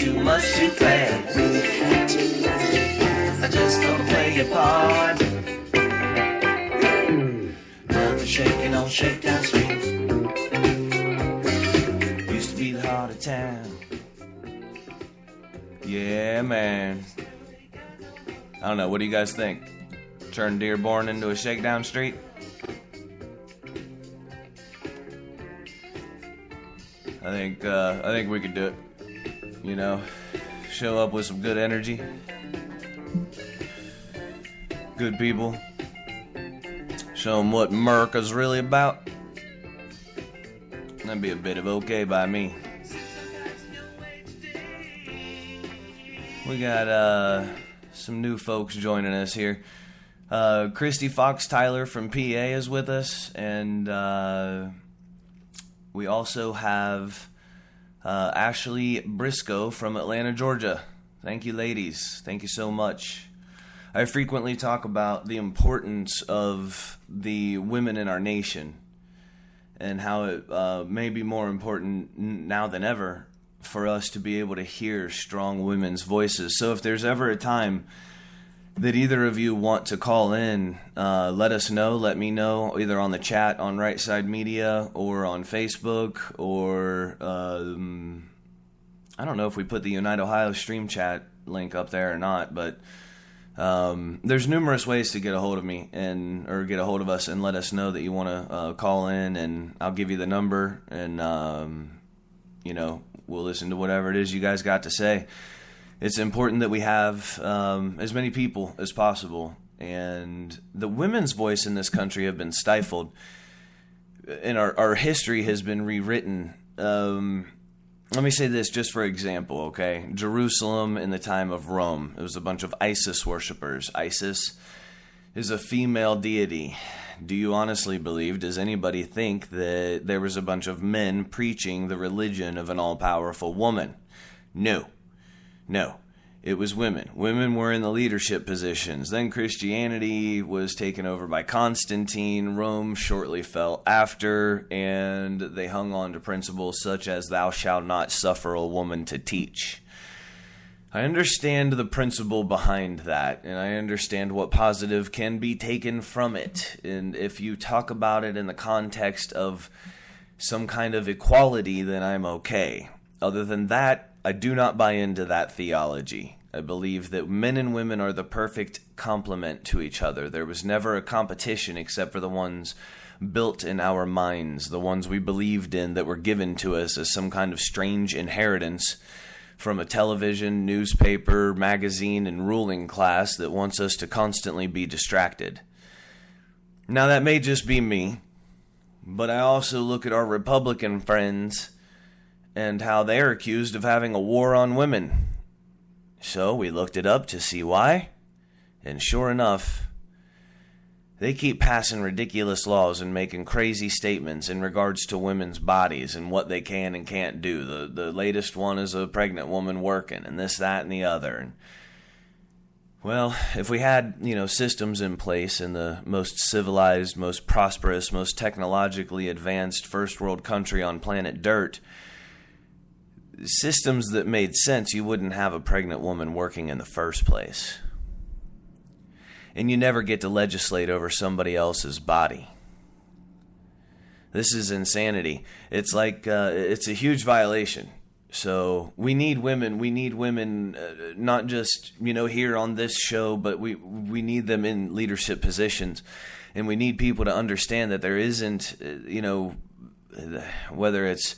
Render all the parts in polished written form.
too much too fast. I just gonna play your part. Nothing shaking on Shakedown Street. Used to be the heart of town. Yeah, man. I don't know, what do you guys think? Turn Dearborn into a Shakedown Street? I think we could do it. You know, show up with some good energy, good people, show them what America's really about. That'd be a bit of okay by me. We got some new folks joining us here. Christy Fox Tyler from PA is with us, and we also have Ashley Briscoe from Atlanta, Georgia. Thank you, ladies. Thank you so much. I frequently talk about the importance of the women in our nation and how it may be more important now than ever for us to be able to hear strong women's voices. So if there's ever a time that either of you want to call in, let us know. Let me know either on the chat on Right Side Media or on Facebook, or I don't know if we put the Unite Ohio stream chat link up there or not, but there's numerous ways to get a hold of me or get a hold of us and let us know that you want to call in, and I'll give you the number, and we'll listen to whatever it is you guys got to say. It's important that we have as many people as possible, and the women's voice in this country have been stifled, and our history has been rewritten. Let me say this just for example, okay? Jerusalem in the time of Rome, it was a bunch of Isis worshippers. Isis is a female deity. Do you honestly believe, does anybody think that there was a bunch of men preaching the religion of an all-powerful woman? No. No, it was women. Women were in the leadership positions. Then Christianity was taken over by Constantine. Rome shortly fell after, and they hung on to principles such as thou shalt not suffer a woman to teach. I understand the principle behind that, and I understand what positive can be taken from it. And if you talk about it in the context of some kind of equality, then I'm okay. Other than that, I do not buy into that theology. I believe that men and women are the perfect complement to each other. There was never a competition except for the ones built in our minds, the ones we believed in that were given to us as some kind of strange inheritance from a television, newspaper, magazine, and ruling class that wants us to constantly be distracted. Now, that may just be me, but I also look at our Republican friends and how they're accused of having a war on women. So we looked it up to see why, and sure enough, they keep passing ridiculous laws and making crazy statements in regards to women's bodies and what they can and can't do. The latest one is a pregnant woman working, and this, that, and the other. And, well, if we had, systems in place in the most civilized, most prosperous, most technologically advanced first world country on planet Dirt, systems that made sense, you wouldn't have a pregnant woman working in the first place. And you never get to legislate over somebody else's body. This is insanity. It's like, it's a huge violation. So we need women, not just, here on this show, but we need them in leadership positions. And we need people to understand that there isn't, whether it's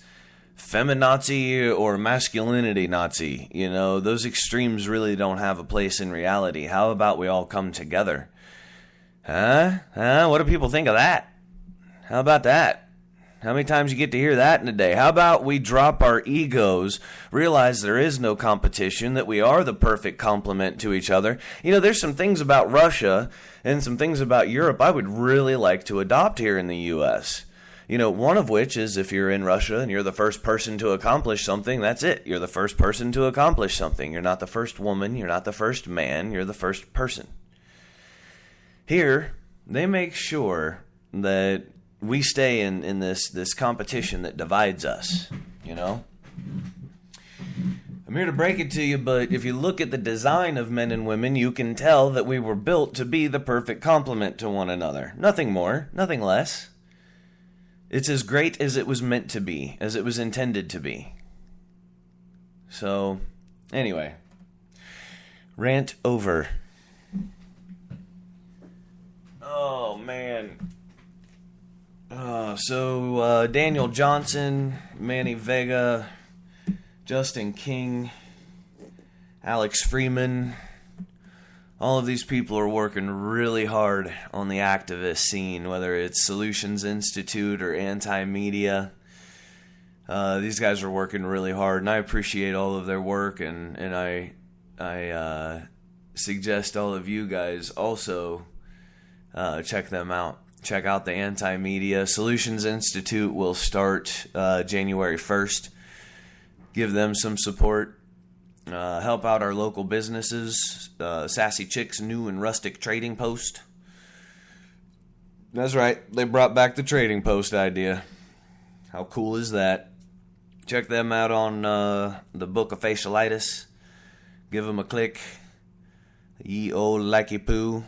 feminazi or masculinity Nazi, those extremes really don't have a place in reality. How about we all come together? Huh? What do people think of that? How about that? How many times you get to hear that in a day? How about we drop our egos, realize there is no competition, that we are the perfect complement to each other? There's some things about Russia and some things about Europe I would really like to adopt here in the U.S., one of which is if you're in Russia and you're the first person to accomplish something, that's it. You're the first person to accomplish something. You're not the first woman. You're not the first man. You're the first person. Here, they make sure that we stay in this competition that divides us, I'm here to break it to you, but if you look at the design of men and women, you can tell that we were built to be the perfect complement to one another. Nothing more, nothing less. It's as great as it was meant to be, as it was intended to be. So, anyway. Rant over. Oh, man. Daniel Johnson, Manny Vega, Justin King, Alex Freeman, all of these people are working really hard on the activist scene, whether it's Solutions Institute or anti-media. These guys are working really hard, and I appreciate all of their work, and I suggest all of you guys also check them out. Check out the anti-media. Solutions Institute will start January 1st. Give them some support. Help out our local businesses. Sassy Chick's new and rustic trading post. That's right. They brought back the trading post idea. How cool is that? Check them out on the Book of Facialitis. Give them a click. Ye old likey poo.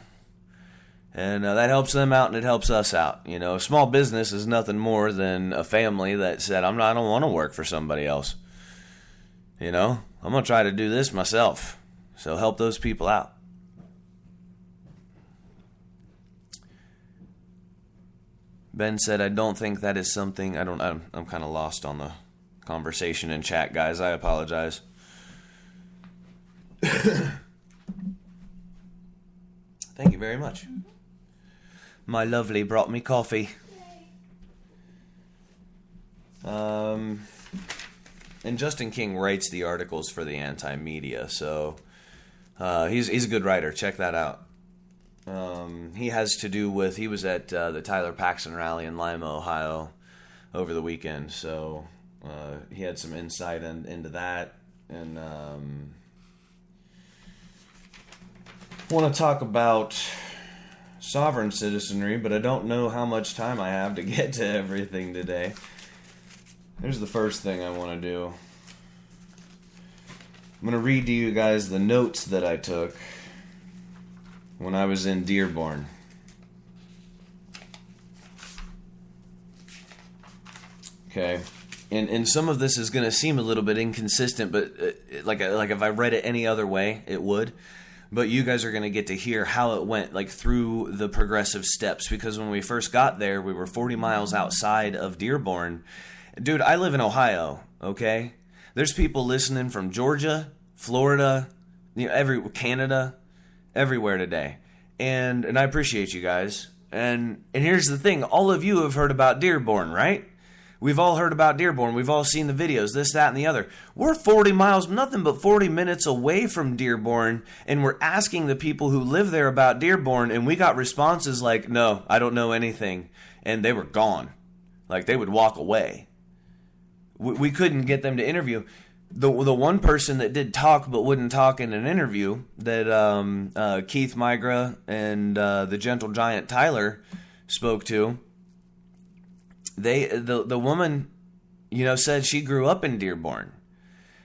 And that helps them out and it helps us out. You know, small business is nothing more than a family that said, I don't want to work for somebody else. You know, I'm going to try to do this myself. So help those people out. Ben said, I don't think that is something, I'm kind of lost on the conversation in chat, guys. I apologize. Thank you very much. My lovely brought me coffee. And Justin King writes the articles for the anti-media, so he's a good writer. Check that out. He has to do with, he was at the Tyler Paxson rally in Lima, Ohio over the weekend, so he had some insight into that, and want to talk about sovereign citizenry, but I don't know how much time I have to get to everything today. Here's the first thing I want to do. I'm going to read to you guys the notes that I took when I was in Dearborn. Okay. And some of this is going to seem a little bit inconsistent, but like if I read it any other way, it would. But you guys are going to get to hear how it went, like through the progressive steps. Because when we first got there, we were 40 miles outside of Dearborn. Dude, I live in Ohio, okay? There's people listening from Georgia, Florida, Canada, everywhere today. And I appreciate you guys. And here's the thing. All of you have heard about Dearborn, right? We've all heard about Dearborn. We've all seen the videos, this, that, and the other. We're 40 miles, nothing but 40 minutes away from Dearborn, and we're asking the people who live there about Dearborn, and we got responses like, no, I don't know anything. And they were gone. Like, they would walk away. We couldn't get them to interview. The one person that did talk but wouldn't talk in an interview that Keith Migra and the Gentle Giant Tyler spoke to, the woman, said she grew up in Dearborn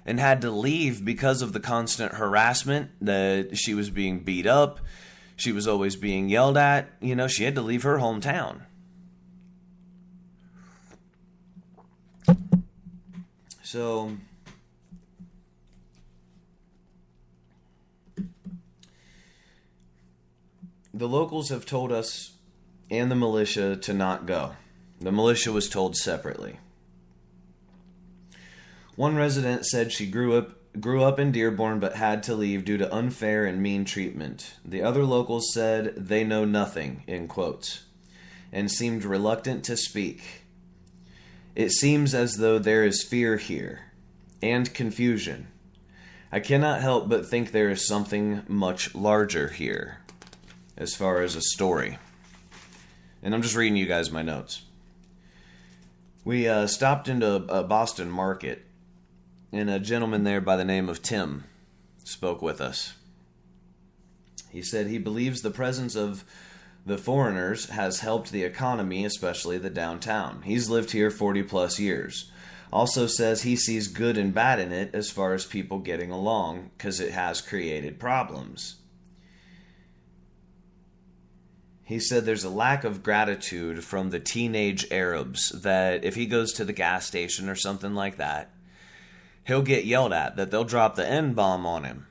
and had to leave because of the constant harassment, that she was being beat up, she was always being yelled at. She had to leave her hometown. So the locals have told us and the militia to not go. The militia was told separately. One resident said she grew up in Dearborn but had to leave due to unfair and mean treatment. The other locals said they know nothing, in quotes, and seemed reluctant to speak. It seems as though there is fear here, and confusion. I cannot help but think there is something much larger here, as far as a story. And I'm just reading you guys my notes. We stopped into a Boston market, and a gentleman there by the name of Tim spoke with us. He said he believes the presence of the foreigners has helped the economy, especially the downtown. He's lived here 40 plus years. Also says he sees good and bad in it as far as people getting along, because it has created problems. He said there's a lack of gratitude from the teenage Arabs that if he goes to the gas station or something like that, he'll get yelled at, that they'll drop the N-bomb on him.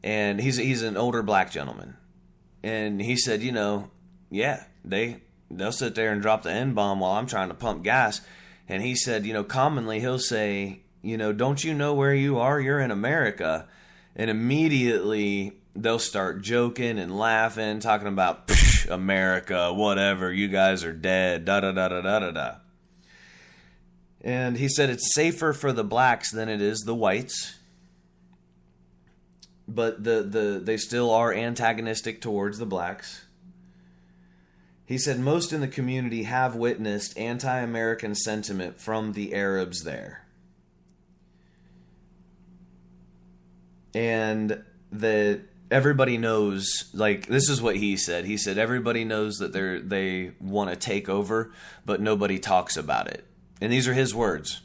And he's an older black gentleman. And he said, yeah, they'll sit there and drop the N-bomb while I'm trying to pump gas. And he said, commonly he'll say, don't you know where you are? You're in America. And immediately they'll start joking and laughing, talking about America, whatever, you guys are dead, da-da-da-da-da-da-da. And he said it's safer for the blacks than it is the whites. But they still are antagonistic towards the blacks. He said most in the community have witnessed anti-American sentiment from the Arabs there. And that everybody knows, like, this is what he said. He said everybody knows that they want to take over, but nobody talks about it. And these are his words.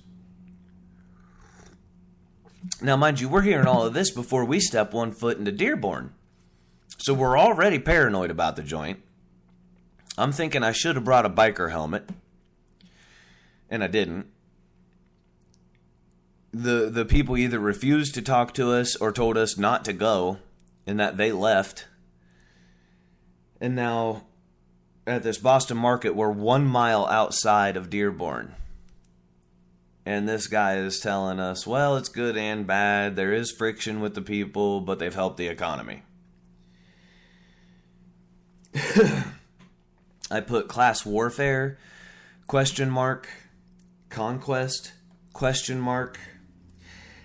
Now, mind you, we're hearing all of this before we step one foot into Dearborn. So we're already paranoid about the joint. I'm thinking I should have brought a biker helmet. And I didn't. The people either refused to talk to us or told us not to go, and that they left. And now, at this Boston market, we're 1 mile outside of Dearborn. And this guy is telling us, well, it's good and bad. There is friction with the people, but they've helped the economy. I put class warfare, ? Conquest, ?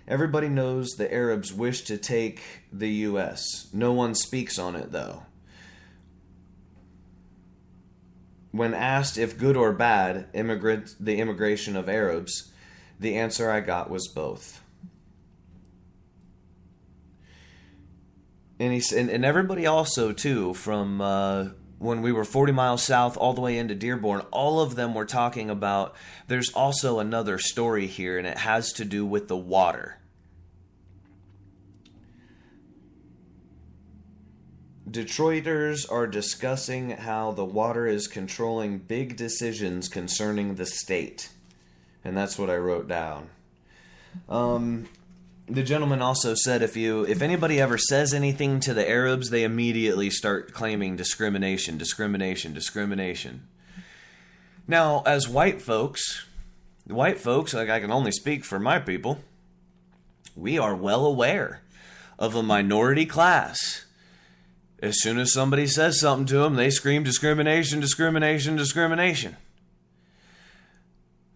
Everybody knows the Arabs wish to take the U.S. No one speaks on it, though. When asked if good or bad the immigration of Arabs, the answer I got was both. And everybody also, too, from when we were 40 miles south all the way into Dearborn, all of them were talking about there's also another story here, and it has to do with the water. Detroiters are discussing how the water is controlling big decisions concerning the state. And that's what I wrote down. The gentleman also said if anybody ever says anything to the Arabs, they immediately start claiming discrimination. Now, as white folks, like I can only speak for my people, we are well aware of a minority class. As soon as somebody says something to them, they scream discrimination.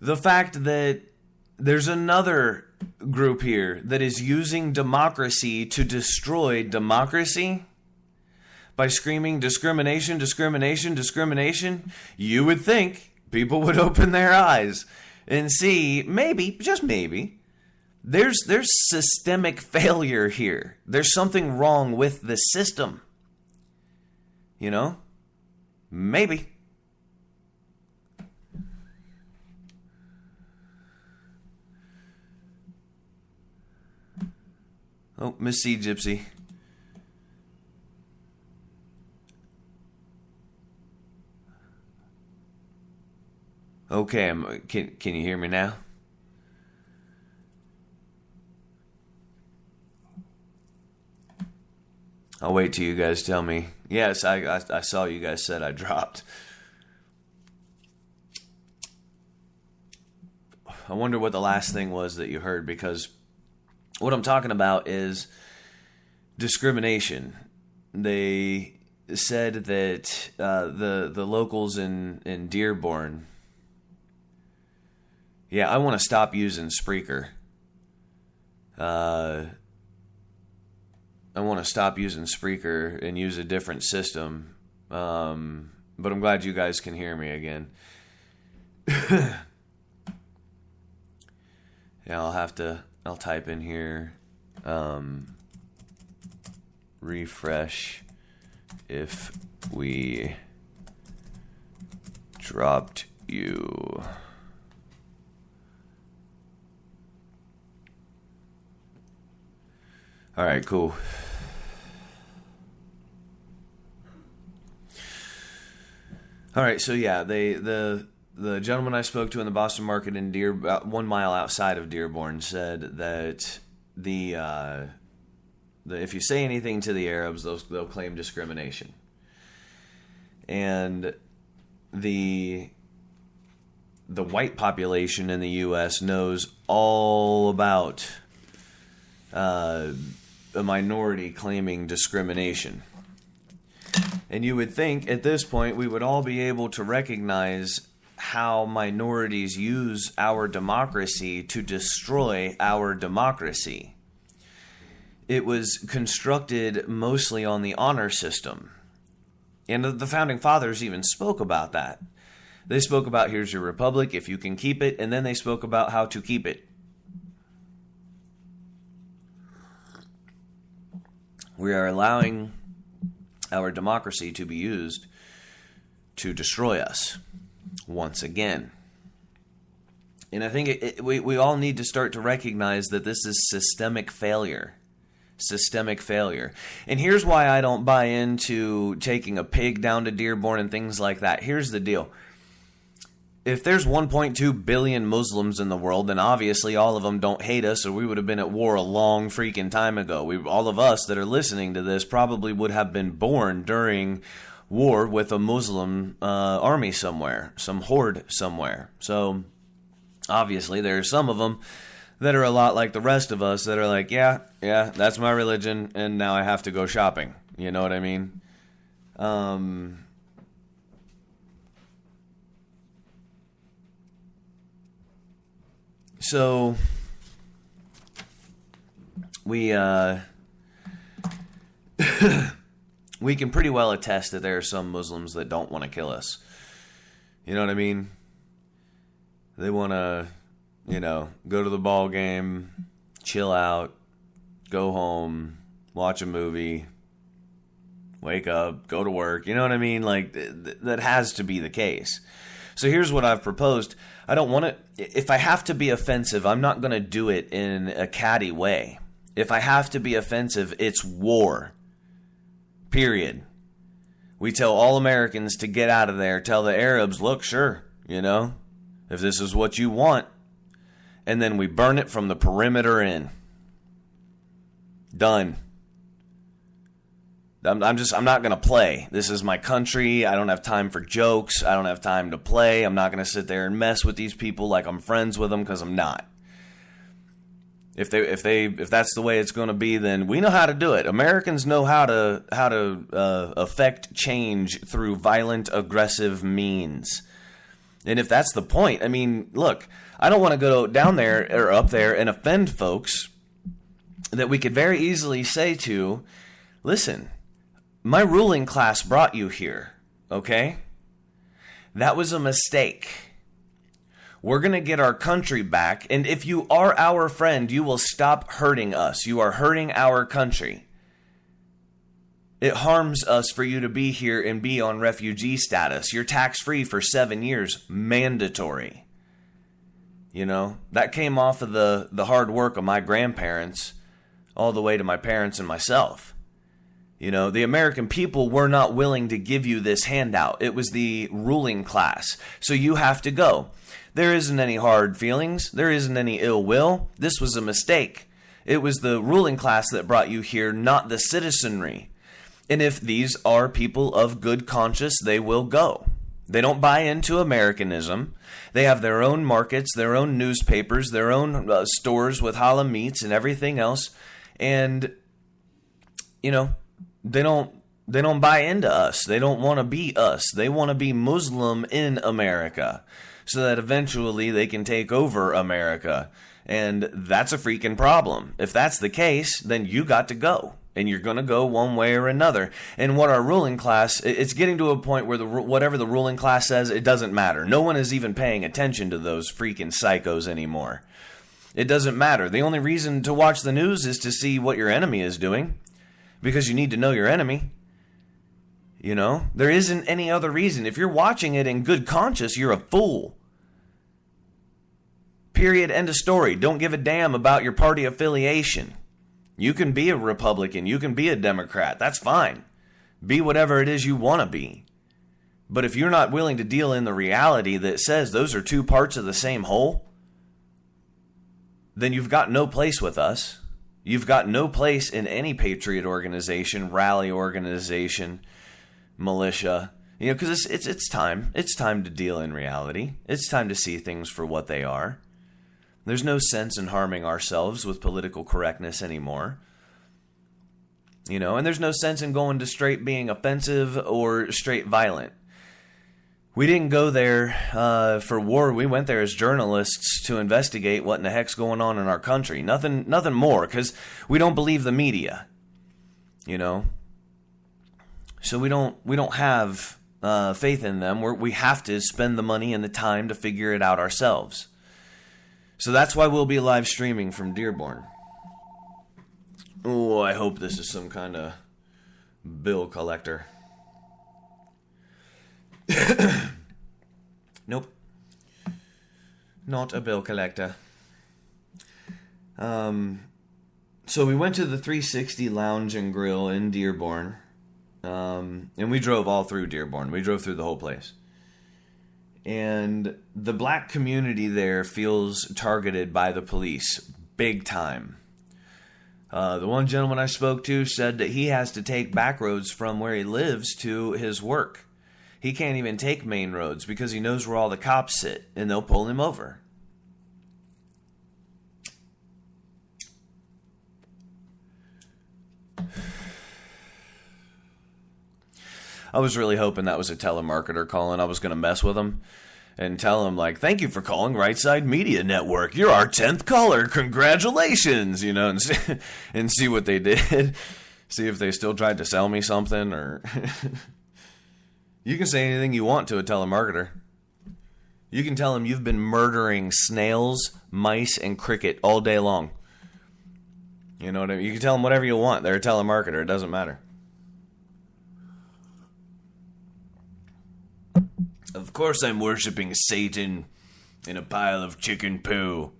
The fact that there's another group here that is using democracy to destroy democracy by screaming discrimination, you would think people would open their eyes and see, maybe, just maybe, there's systemic failure here. There's something wrong with the system. Maybe. Oh, Miss Sea Gypsy. Okay, can you hear me now? I'll wait till you guys tell me. Yes, I saw you guys said I dropped. I wonder what the last thing was that you heard, because what I'm talking about is discrimination. They said that the locals in Dearborn. Yeah, I want to stop using Spreaker. I want to stop using Spreaker and use a different system. But I'm glad you guys can hear me again. Yeah, I'll type in here, refresh if we dropped you. All right, cool. All right, so yeah, the gentleman I spoke to in the Boston market in about 1 mile outside of Dearborn said that if you say anything to the Arabs, they'll claim discrimination. And the white population in the U.S. knows all about a minority claiming discrimination. And you would think at this point we would all be able to recognize how minorities use our democracy to destroy our democracy. It was constructed mostly on the honor system. And the Founding Fathers even spoke about that. They spoke about, here's your republic, if you can keep it, and then they spoke about how to keep it. We are allowing our democracy to be used to destroy us once again. And I think we all need to start to recognize that this is systemic failure. Systemic failure. And here's why I don't buy into taking a pig down to Dearborn and things like that. Here's the deal. If there's 1.2 billion Muslims in the world, then obviously all of them don't hate us, or we would have been at war a long freaking time ago. All of us that are listening to this probably would have been born during war with a Muslim army somewhere, some horde somewhere. So obviously there are some of them that are a lot like the rest of us that are like, yeah, that's my religion, and now I have to go shopping. You know what I mean? So we we can pretty well attest that there are some Muslims that don't want to kill us. You know what I mean? They want to, go to the ball game, chill out, go home, watch a movie, wake up, go to work. You know what I mean? Like, that has to be the case. So here's what I've proposed. I don't want to, if I have to be offensive, I'm not going to do it in a catty way. If I have to be offensive, it's war. Period. We tell all Americans to get out of there. Tell the Arabs, look, sure, if this is what you want. And then we burn it from the perimeter in. Done. I'm not going to play. This is my country. I don't have time for jokes. I don't have time to play. I'm not going to sit there and mess with these people like I'm friends with them, because I'm not. If that's the way it's going to be, then we know how to do it. Americans know how to affect change through violent, aggressive means. And if that's the point, I mean, look, I don't want to go down there or up there and offend folks that we could very easily say to, listen, my ruling class brought you here, okay? That was a mistake. We're going to get our country back, and if you are our friend, you will stop hurting us. You are hurting our country. It harms us for you to be here and be on refugee status. You're tax-free for 7 years, mandatory. That came off of the hard work of my grandparents all the way to my parents and myself. The American people were not willing to give you this handout. It was the ruling class. So you have to go. There isn't any hard feelings. There isn't any ill will. This was a mistake. It was the ruling class that brought you here, not the citizenry. And if these are people of good conscience, they will go. They don't buy into Americanism. They have their own markets, their own newspapers, their own stores with halal meats and everything else. And, they don't buy into us. They don't want to be us. They want to be Muslim in America so that eventually they can take over America. And that's a freaking problem. If that's the case, then you got to go. And you're going to go one way or another. And what our ruling class, it's getting to a point where whatever the ruling class says, it doesn't matter. No one is even paying attention to those freaking psychos anymore. It doesn't matter. The only reason to watch the news is to see what your enemy is doing. Because you need to know your enemy. There isn't any other reason. If you're watching it in good conscience, you're a fool. Period. End of story. Don't give a damn about your party affiliation. You can be a Republican. You can be a Democrat. That's fine. Be whatever it is you want to be. But if you're not willing to deal in the reality that says those are two parts of the same whole, then you've got no place with us. You've got no place in any patriot organization, rally organization, militia. You know, because it's time. It's time to deal in reality. It's time to see things for what they are. There's no sense in harming ourselves with political correctness anymore. You know, and there's no sense in going to straight being offensive or straight violent. We didn't go there for war. We went there as journalists to investigate what in the heck's going on in our country. Nothing more, because we don't believe the media. You know, so we don't have faith in them. We have to spend the money and the time to figure it out ourselves. So that's why we'll be live streaming from Dearborn. Oh, I hope this is some kind of bill collector. Nope. Not a bill collector. So we went to the 360 Lounge and Grill in Dearborn. And we drove all through Dearborn. We drove through the whole place. And the black community there feels targeted by the police big time. The one gentleman I spoke to said that he has to take back roads from where he lives to his work. He can't even take main roads because he knows where all the cops sit, and they'll pull him over. I was really hoping that was a telemarketer calling. I was going to mess with him and tell him, like, thank you for calling Right Side Media Network. You're our 10th caller. Congratulations, you know, and see what they did. See if they still tried to sell me something, or... You can say anything you want to a telemarketer. You can tell them you've been murdering snails, mice, and cricket all day long. You know what I mean? You can tell them whatever you want. They're a telemarketer. It doesn't matter. Of course I'm worshiping Satan in a pile of chicken poo.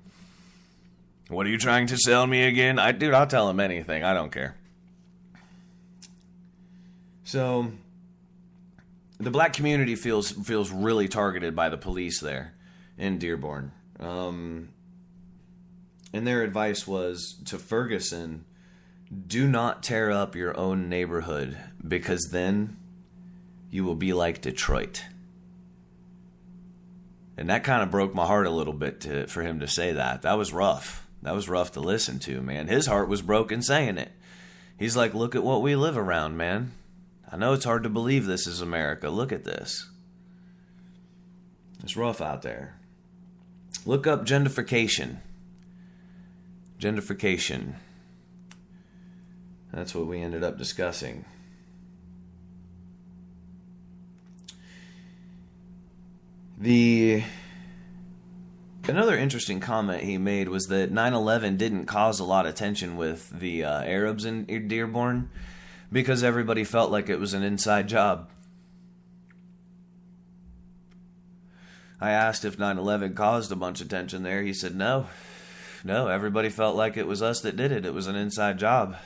What are you trying to sell me again? I'll tell him anything. I don't care. So... the black community feels really targeted by the police there in Dearborn. And their advice was to Ferguson, do not tear up your own neighborhood, because then you will be like Detroit. And that kind of broke my heart a little bit for him to say that. That was rough. That was rough to listen to, man. His heart was broken saying it. He's like, look at what we live around, man. I know it's hard to believe this is America. Look at this. It's rough out there. Look up gentrification. Gentrification. That's what we ended up discussing. Another interesting comment he made was that 9/11 didn't cause a lot of tension with the Arabs in Dearborn, because everybody felt like it was an inside job. I asked if 9/11 caused a bunch of tension there. He said no. No, everybody felt like it was us that did it. It was an inside job.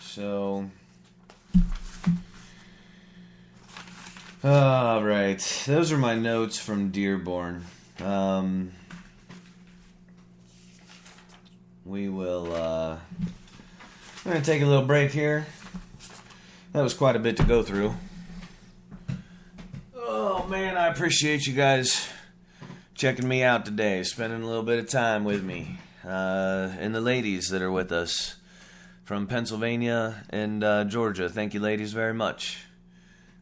So... all right. Those are my notes from Dearborn. We will, I'm going to take a little break here. That was quite a bit to go through. Oh, man, I appreciate you guys checking me out today, spending a little bit of time with me. And the ladies that are with us from Pennsylvania and Georgia. Thank you, ladies, very much.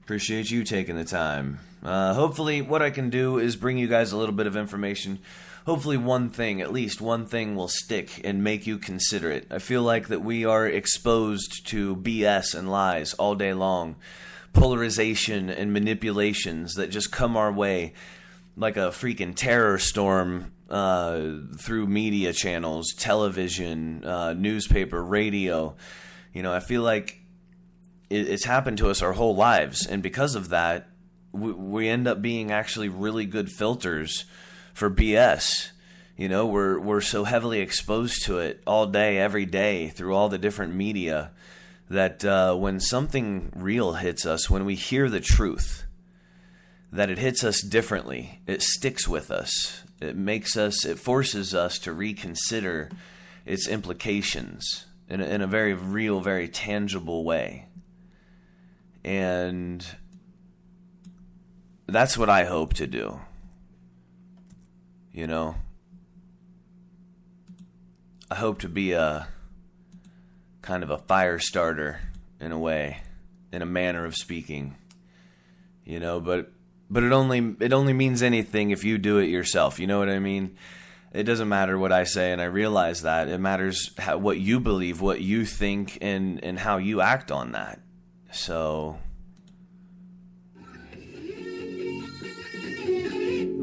Appreciate you taking the time. Hopefully what I can do is bring you guys a little bit of information. Hopefully one thing, at least one thing, will stick and make you consider it. I feel like that we are exposed to BS and lies all day long. Polarization and manipulations that just come our way like a freaking terror storm through media channels, television, newspaper, radio. You know, I feel like it's happened to us our whole lives, and because of that, we end up being actually really good filters for BS. You know, we're so heavily exposed to it all day, every day, through all the different media, that when something real hits us, when we hear the truth, that it hits us differently. It sticks with us. It forces us to reconsider its implications in a very real, very tangible way. And that's what I hope to do. You know, I hope to be a kind of a fire starter in a way, in a manner of speaking. You know, but it only means anything if you do it yourself. You know what I mean? It doesn't matter what I say, and I realize that. It matters what you believe, what you think, and how you act on that. So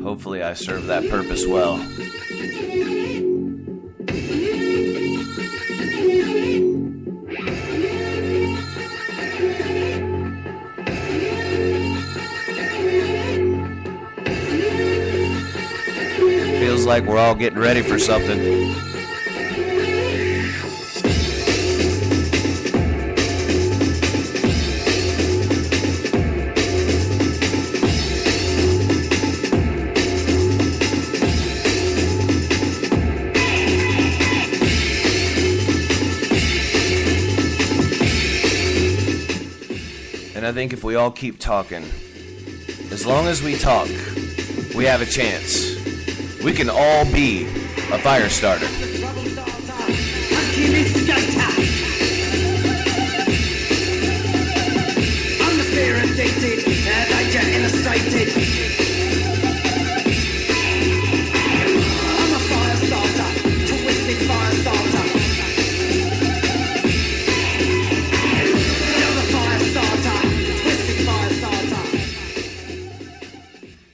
hopefully I serve that purpose well. Feels like we're all getting ready for something. And I think if we all keep talking, as long as we talk, we have a chance. We can all be a fire starter. I'm the fear addicted, danger illustrated. I'm a fire starter, twisted fire starter. You're the fire starter, twisted fire starter.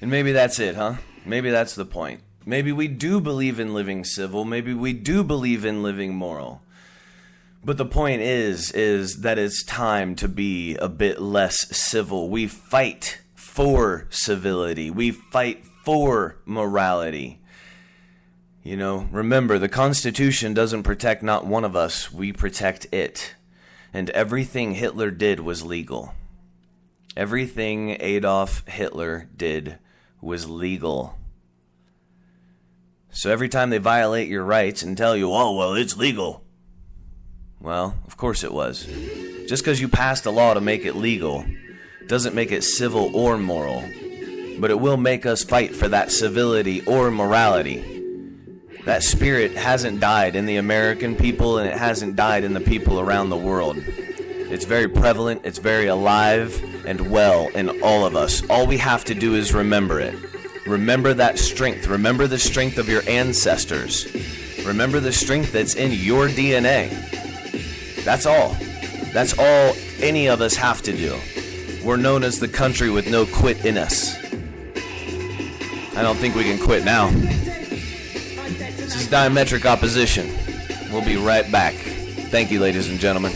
And maybe that's it, huh? Maybe that's the point. Maybe we do believe in living civil. Maybe we do believe in living moral. But the point is that it's time to be a bit less civil. We fight for civility. We fight for morality. You know, remember, the Constitution doesn't protect not one of us. We protect it. And everything Hitler did was legal. Everything Adolf Hitler did was legal. So every time they violate your rights and tell you, oh, well, it's legal. Well, of course it was. Just because you passed a law to make it legal doesn't make it civil or moral. But it will make us fight for that civility or morality. That spirit hasn't died in the American people, and it hasn't died in the people around the world. It's very prevalent, it's very alive and well in all of us. All we have to do is remember it. Remember that strength. Remember the strength of your ancestors. Remember the strength that's in your DNA. That's all. That's all any of us have to do. We're known as the country with no quit in us. I don't think we can quit now. This is Diametric Opposition. We'll be right back. Thank you, ladies and gentlemen.